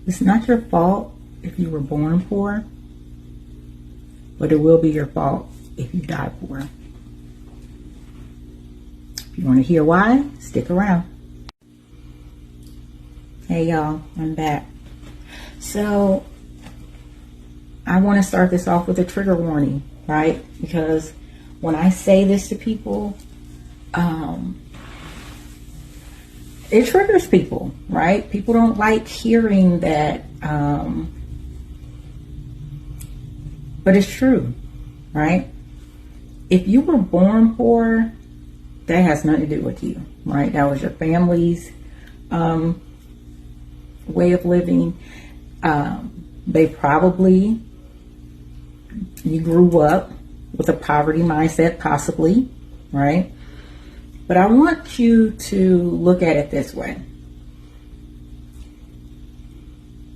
It's not your fault if you were born poor, but it will be your fault if you die poor. If you want to hear why, stick around. Hey y'all, I'm back. So I want to start this off with a trigger warning, right? Because when I say this to people, it triggers people, right? People don't like hearing that, but it's true, right? If you were born poor, that has nothing to do with you, right? That was your family's way of living. You grew up with a poverty mindset, possibly, right? But I want you to look at it this way.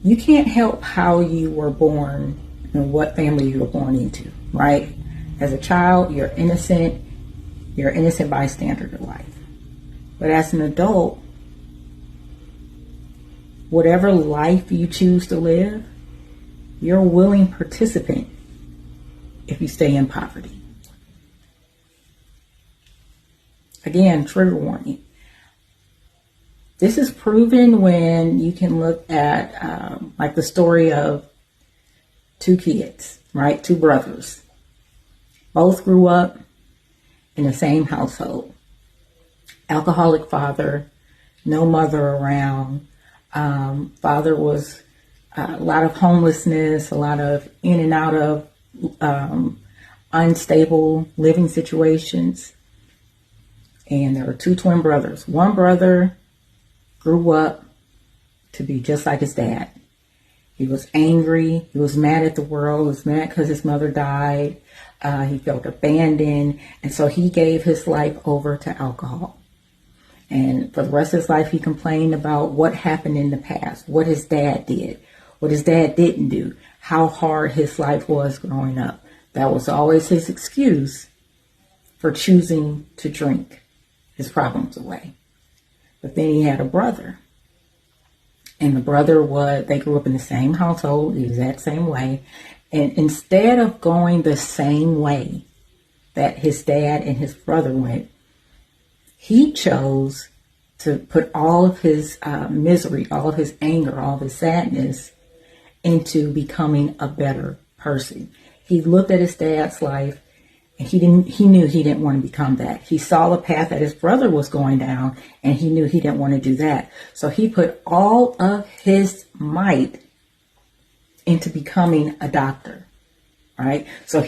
You can't help how you were born and what family you were born into, right? As a child, you're innocent bystander to life. But as an adult, whatever life you choose to live, you're a willing participant if you stay in poverty. Again, trigger warning. This is proven when you can look at like the story of two kids, right? Two brothers. Both grew up in the same household. Alcoholic father, no mother around. Father was a lot of homelessness, a lot of in and out of unstable living situations. And there were two twin brothers. One brother grew up to be just like his dad. He was angry. He was mad at the world. He was mad because his mother died. He felt abandoned. And so he gave his life over to alcohol. And for the rest of his life, he complained about what happened in the past, what his dad did, what his dad didn't do, how hard his life was growing up. That was always his excuse for choosing to drink his problems away. But then he had a brother. And the brother they grew up in the same household, the exact same way. And instead of going the same way that his dad and his brother went, he chose to put all of his misery, all of his anger, all of his sadness into becoming a better person. He looked at his dad's life and he knew he didn't want to become that. He saw the path that his brother was going down and he knew he didn't want to do that. So he put all of his might into becoming a doctor, right? So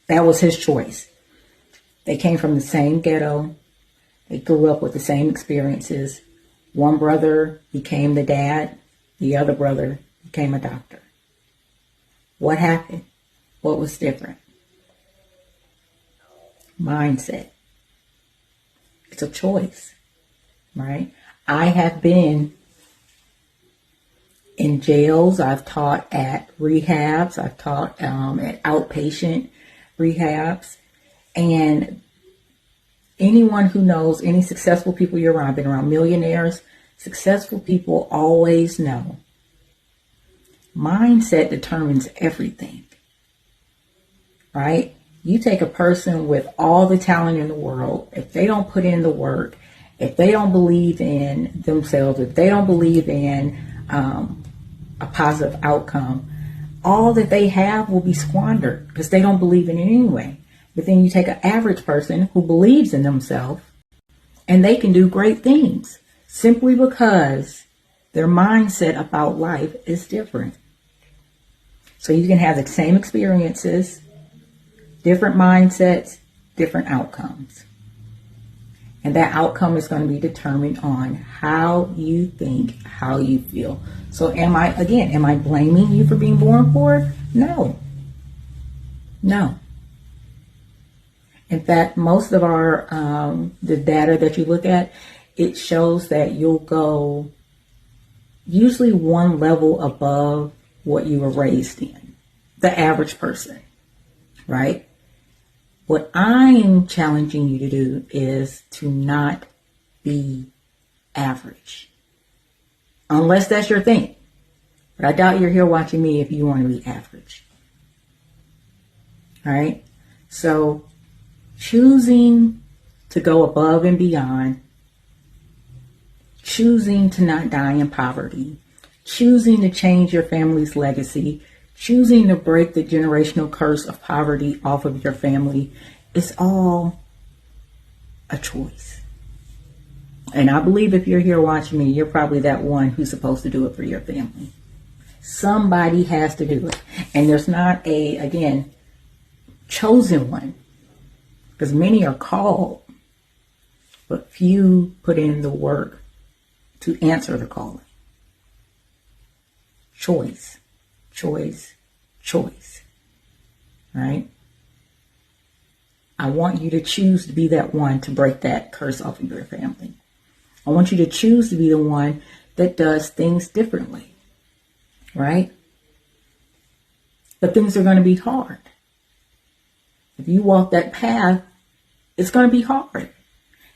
that was his choice. They came from the same ghetto. They grew up with the same experiences. One brother became the dad. The other brother became a doctor. What happened? What was different? Mindset. It's a choice, right? I have been in jails. I've taught at rehabs. I've taught at outpatient rehabs. And anyone who knows any successful people you're around, I've been around millionaires, successful people always know mindset determines everything, right? You take a person with all the talent in the world, if they don't put in the work, if they don't believe in themselves, if they don't believe in a positive outcome, all that they have will be squandered because they don't believe in it anyway. But then you take an average person who believes in themselves and they can do great things simply because their mindset about life is different. So you can have the same experiences, different mindsets, different outcomes. And that outcome is going to be determined on how you think, how you feel. So am I blaming you for being born poor? No. In fact, most of our, the data that you look at, it shows that you'll go usually one level above what you were raised in, the average person, right? What I'm challenging you to do is to not be average. Unless that's your thing. But I doubt you're here watching me if you want to be average. All right? So choosing to go above and beyond, choosing to not die in poverty, choosing to change your family's legacy, choosing to break the generational curse of poverty off of your family, it's all a choice. And I believe if you're here watching me, you're probably that one who's supposed to do it for your family. Somebody has to do it. And there's not a, again, chosen one. Because many are called, but few put in the work to answer the calling. Choice, choice, choice. Right? I want you to choose to be that one to break that curse off of your family. I want you to choose to be the one that does things differently. Right? But things are going to be hard. If you walk that path, it's going to be hard.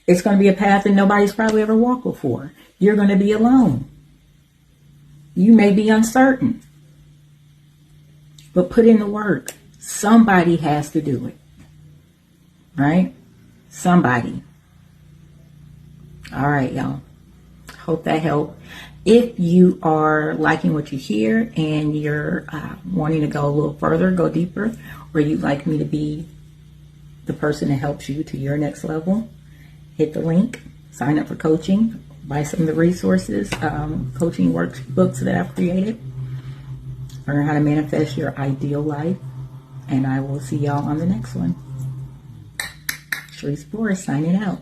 It's going to be a path that nobody's probably ever walked before. You're going to be alone. You may be uncertain. But put in the work. Somebody has to do it. Right? Somebody. All right, y'all. Hope that helped. If you are liking what you hear and you're wanting to go a little further, go deeper, or you'd like me to be the person that helps you to your next level, hit the link, sign up for coaching, buy some of the resources, coaching workbooks that I've created, learn how to manifest your ideal life, and I will see y'all on the next one. Sharice Boris signing out.